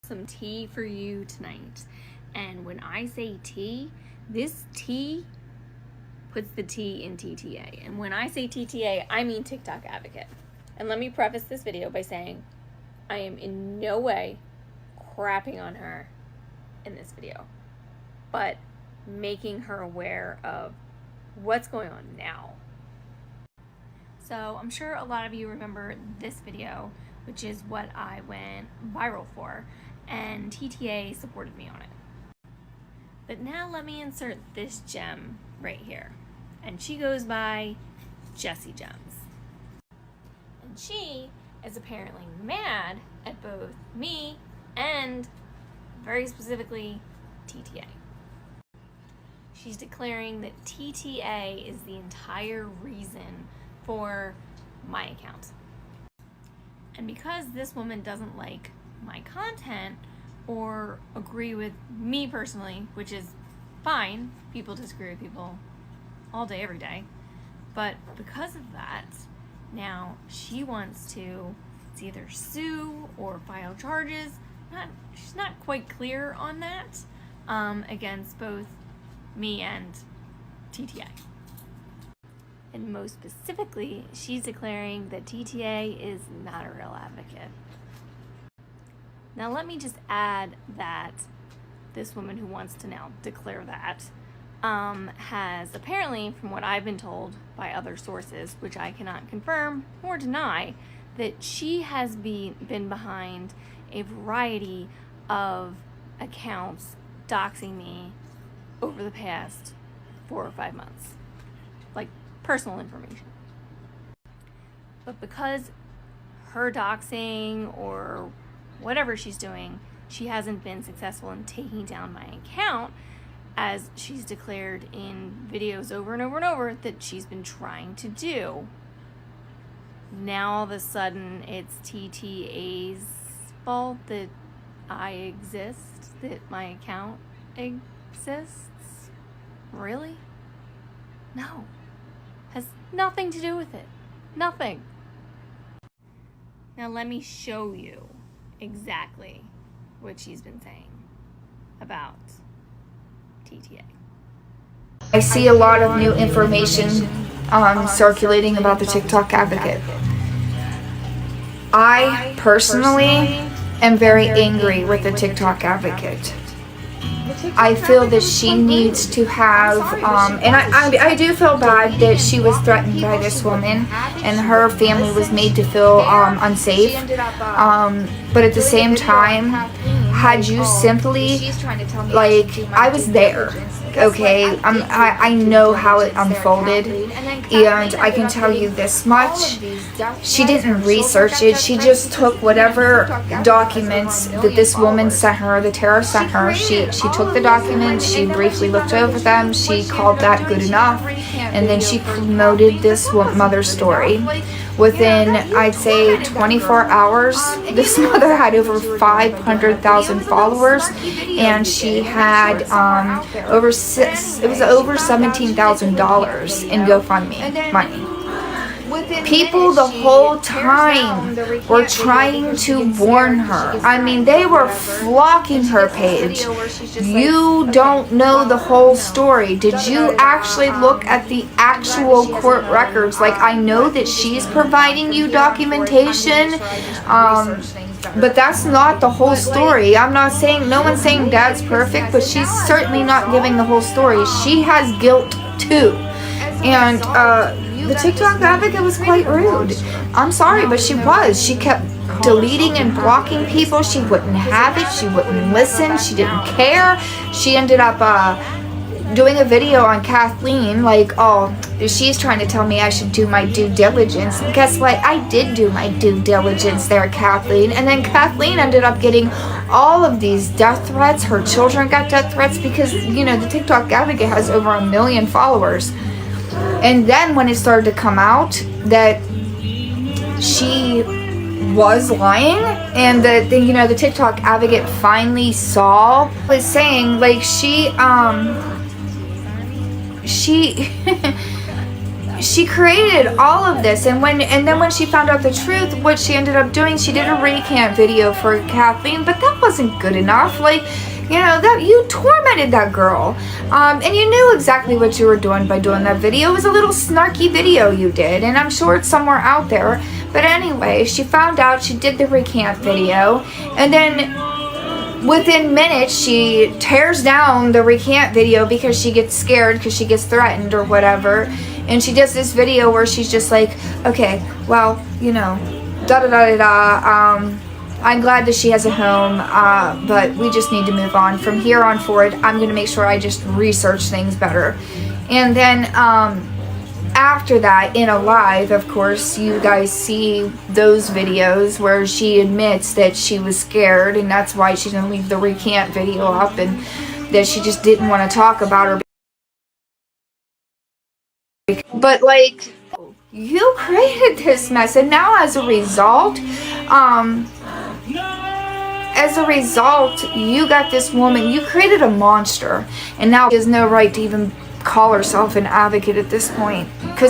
some tea for you tonight. And when I say tea, this tea puts the T in TTA. And when I say TTA, I mean TikTok advocate. And let me preface this video by saying I am in no way crapping on her in this video, but making her aware of what's going on now. So I'm sure a lot of you remember this video, which is what I went viral for, and TTA supported me on it. But now let me insert this gem right here. And she goes by Jessie Gems. And she is apparently mad at both me and, very specifically, TTA. She's declaring that TTA is the entire reason for my account. And because this woman doesn't like my content or agree with me personally, which is fine, people disagree with people all day, every day, but because of that, now she wants to either sue or file charges. She's not quite clear on that, against both me and TTA. And most specifically, she's declaring that TTA is not a real advocate. Now let me just add that this woman who wants to now declare that has apparently, from what I've been told by other sources, which I cannot confirm or deny, that she has been behind a variety of accounts doxing me over the past 4 or 5 months. Like, personal information. But because her doxing or whatever she's doing, she hasn't been successful in taking down my account, as she's declared in videos over and over and over that she's been trying to do. Now all of a sudden it's TTA's fault that I exist, that my account exists? Really? No. Has nothing to do with it. Nothing. Now let me show you exactly what she's been saying about TTA. I see a lot of new information circulating about the TikTok advocate. I personally am very angry with the TikTok advocate. I feel that she needs to have, and I do feel bad that she was threatened by this woman and her family was made to feel unsafe. But at the same time, had you simply, like, I was there, okay? I know how it unfolded, and I can tell you this much. She didn't research it. She just took whatever documents that this woman sent her, the terror sent her. She took the documents, she briefly looked over them, she called that good enough, and then she promoted this mother's story. Within, I'd say, 24 hours, this mother had over 500,000 followers, and she had over $17,000 in GoFundMe money. People the whole time were trying to warn her. I mean, they were flocking her page. You don't know the whole story. Did you actually look at the actual court records? Like, I know that she's providing you documentation, but that's not the whole story. I'm not saying, no one's saying Dad's perfect, but she's certainly not giving the whole story. She has guilt too. And the TikTok advocate was quite rude. I'm sorry, but she was. She kept deleting and blocking people. She wouldn't have it. She wouldn't listen. She didn't care. She ended up doing a video on Kathleen, like, oh, she's trying to tell me I should do my due diligence. And guess what? I did do my due diligence there, Kathleen. And then Kathleen ended up getting all of these death threats. Her children got death threats because, you know, the TikTok advocate has over 1 million followers. And then when it started to come out that she was lying, and that the TikTok advocate finally saw, was saying, like, she she created all of this, and then when she found out the truth, what she ended up doing, she did a recant video for Kathleen, but that wasn't good enough. Like, you know, that you tormented that girl, and you knew exactly what you were doing by doing that video. It was a little snarky video you did, and I'm sure it's somewhere out there. But anyway, she found out, she did the recant video, and then within minutes she tears down the recant video because she gets scared, because she gets threatened or whatever, and she does this video where she's just like, okay, well, you know, da da da da da, I'm glad that she has a home, but we just need to move on. From here on forward, I'm going to make sure I just research things better. And then after that, in a live, of course, you guys see those videos where she admits that she was scared, and that's why she didn't leave the recant video up, and that she just didn't want to talk about her. But, like, you created this mess, and now as a result, you got this woman, you created a monster, and now she has no right to even call herself an advocate at this point, because